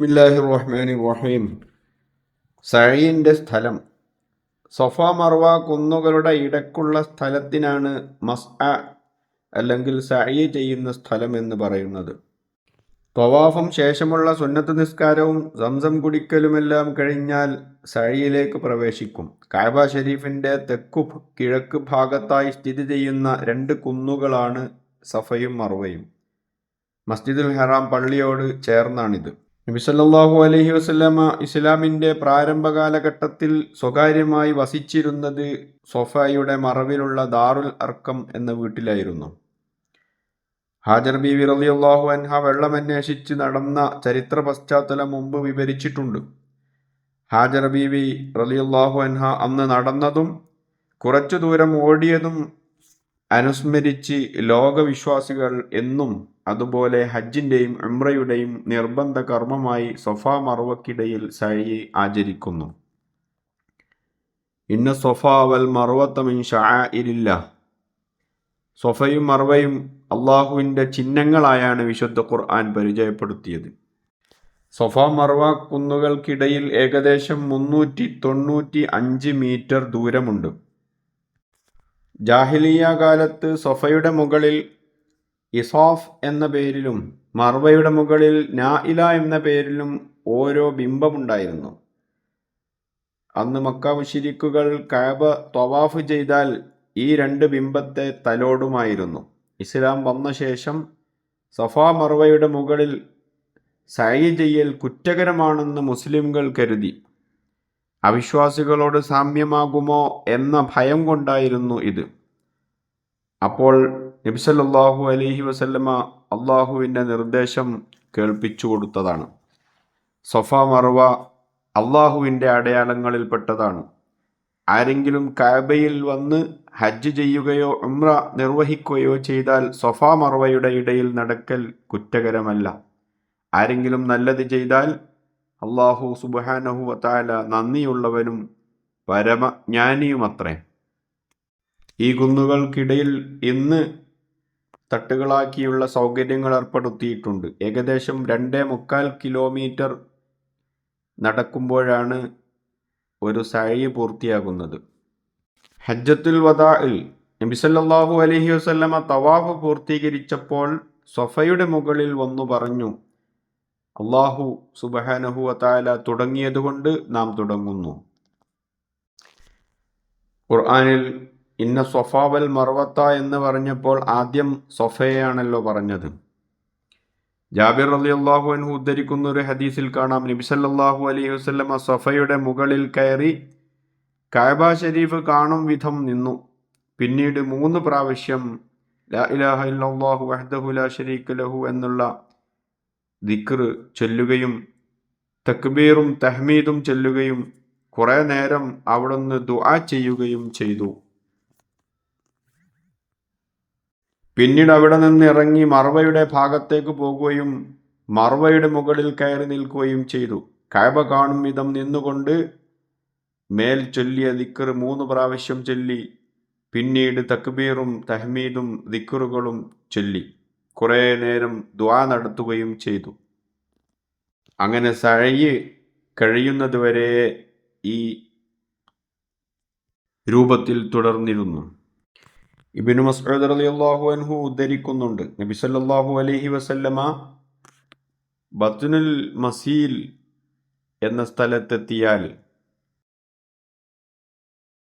ബിസ്മില്ലാഹിർ റഹ്മാനിർ റഹീം. സഈന്റെ സ്ഥലം. സഫ മർവ കുന്നുകളുടെ ഇടക്കുള്ള സ്ഥലത്തിനാണ് മസ്അ അല്ലെങ്കിൽ സഈ ചെയ്യുന്ന സ്ഥലം എന്ന് പറയുന്നത്. ത്വവാഫും ശേഷമുള്ള സുന്നത്ത് നിസ്കാരവും സംസം കുടിക്കലുമെല്ലാം കഴിഞ്ഞാൽ സഈയിലേക്ക് പ്രവേശിക്കും. കഅബ ഷരീഫിന്റെ തെക്കു കിഴക്ക് ഭാഗത്തായി സ്ഥിതി ചെയ്യുന്ന രണ്ട് കുന്നുകളാണ് സഫയും മർവയും. മസ്ജിദുൽ ഹറാം പള്ളിയോട് ചേർന്നാണിത്. നബി സല്ലല്ലാഹു അലൈഹി വസല്ലമ ഇസ്ലാമിന്റെ പ്രാരംഭ കാലഘട്ടത്തിൽ സ്വകാര്യമായി വസിച്ചിരുന്നത് സൊഫയുടെ മറവിലുള്ള ദാറുൽ അർക്കം എന്ന വീട്ടിലായിരുന്നു. ഹാജർ ബീവി റളിയല്ലാഹു അൻഹ വെള്ളമന്വേഷിച്ച് നടന്ന ചരിത്ര പശ്ചാത്തലം മുമ്പ് വിവരിച്ചിട്ടുണ്ട്. ഹാജർ ബീവി റളിയല്ലാഹു അൻഹ അന്ന് നടന്നതും കുറച്ചു ദൂരം ഓടിയതും അനുസ്മരിച്ച് ലോകവിശ്വാസികൾ എന്നും അതുപോലെ ഹജ്ജിന്റെയും ഉംറയുടെയും നിർബന്ധ കർമ്മമായി സൊഫ മർവക്കിടയിൽ സഈ ആചരിക്കുന്നു. ഇന്ന സൊഫ വൽ മർവത മിൻ ശആഇരില്ലാഹ്. സൊഫയും മർവയും അള്ളാഹുവിൻ്റെ ചിഹ്നങ്ങളായാണ് വിശുദ്ധ ഖുർആൻ പരിചയപ്പെടുത്തിയത്. സൊഫ മർവ കുന്നുകൾക്കിടയിൽ ഏകദേശം 395 മീറ്റർ ദൂരമുണ്ട്. ജാഹിലിയ്യ കാലത്ത് സൊഫയുടെ മുകളിൽ ഇസാഫ് എന്ന പേരിലും മർവയുടെ മുകളിൽ നാഇല എന്ന പേരിലും ഓരോ ബിംബമുണ്ടായിരുന്നു. അന്ന് മക്ക മുശ്രിക്കുകൾ കഅബ ത്വവാഫ് ചെയ്താൽ ഈ രണ്ട് ബിംബത്തെ തലോടുമായിരുന്നു. ഇസ്ലാം വന്ന ശേഷം സഫ മർവയുടെ മുകളിൽ സഈ ചെയ്യൽ കുറ്റകരമാണെന്ന് മുസ്ലിംകൾ കരുതി. അവിശ്വാസികളോട് സാമ്യമാകുമോ എന്ന ഭയം കൊണ്ടായിരുന്നു ഇത്. അപ്പോൾ നബി സല്ലല്ലാഹു അലൈഹി വസല്ലമ അള്ളാഹുവിൻ്റെ നിർദ്ദേശം കേൾപ്പിച്ചു കൊടുത്തതാണ്. സഫ മർവ അള്ളാഹുവിൻ്റെ അടയാളങ്ങളിൽപ്പെട്ടതാണ്. ആരെങ്കിലും കഅബയിൽ വന്ന് ഹജ്ജ് ചെയ്യുകയോ ഉംറ നിർവഹിക്കുകയോ ചെയ്താൽ സഫ മർവയുടെ ഇടയിൽ നടക്കൽ കുറ്റകരമല്ല. ആരെങ്കിലും നല്ലത് ചെയ്താൽ അള്ളാഹു സുബ്ഹാനഹു വ തആല നന്ദിയുള്ളവനും പരമജ്ഞാനിയുമത്രേ. ഈ കുന്നുകൾക്കിടയിൽ ഇന്ന് തട്ടുകളാക്കിയുള്ള സൗകര്യങ്ങൾ ഏർപ്പെടുത്തിയിട്ടുണ്ട്. ഏകദേശം 2.25 കിലോമീറ്റർ നടക്കുമ്പോഴാണ് ഒരു സഈ പൂർത്തിയാകുന്നത്. ഹജ്ജത്തുൽ വദാഇൽ നബി സല്ലല്ലാഹു അലൈഹി വസല്ലമ തവാഫ് പൂർത്തീകരിച്ചപ്പോൾ സഫയുടെ മുകളിൽ വന്നു പറഞ്ഞു, അല്ലാഹു സുബ്ഹാനഹു വ തആല തുടങ്ങിയതുകൊണ്ട് നാം തുടങ്ങുന്നു. ഖുർആനിൽ ഇന്ന സൊഫ വൽ മർവത്ത എന്ന് പറഞ്ഞപ്പോൾ ആദ്യം സൊഫയാണല്ലോ പറഞ്ഞത്. ജാബിർ റളിയല്ലാഹു അൻഹു ഉദ്ധരിക്കുന്ന ഒരു ഹദീസിൽ കാണാം, നബി സല്ലല്ലാഹു അലൈഹി വസല്ലമ സഫയുടെ മുകളിൽ കയറി കഅബ ഷരീഫ് കാണും വിധം നിന്നു. പിന്നീട് 3 പ്രാവശ്യം ലാ ഇലാഹ ഇല്ലല്ലാഹു വഹ്ദഹു ലാ ശരീക ലഹു എന്നുള്ള ദിക്ർ ചൊല്ലുകയും തക്ബീറും തഹ്മീദും ചൊല്ലുകയും കുറെ നേരം അവിടുന്ന് ദുആ ചെയ്യുകയും ചെയ്തു. പിന്നീട് അവിടെ നിന്ന് ഇറങ്ങി മർവയുടെ ഭാഗത്തേക്ക് പോകുകയും മർവയുടെ മുകളിൽ കയറി നിൽക്കുകയും ചെയ്തു. കഅബ കാണും വിധം നിന്നുകൊണ്ട് മേൽ ചൊല്ലിയ ദിക്ർ 3 പ്രാവശ്യം ചൊല്ലി. പിന്നീട് തക്ബീറും തഹ്മീദും ദിക്റുകളും ചൊല്ലി കുറേ നേരം ദുആ നടത്തുകയും ചെയ്തു. അങ്ങനെ സഈ കഴിയുന്നതുവരെ ഈ രൂപത്തിൽ തുടർന്നിരുന്നു. ഇബ്നു മസ്ഊദ് റളിയല്ലാഹു അൻഹു ഉദ്ധരിക്കുന്നുണ്ട്, നബി സല്ലല്ലാഹു അലൈഹി വസല്ലമ ബത്നുൽ മസീൽ എന്ന സ്ഥലത്തെത്തിയാൽ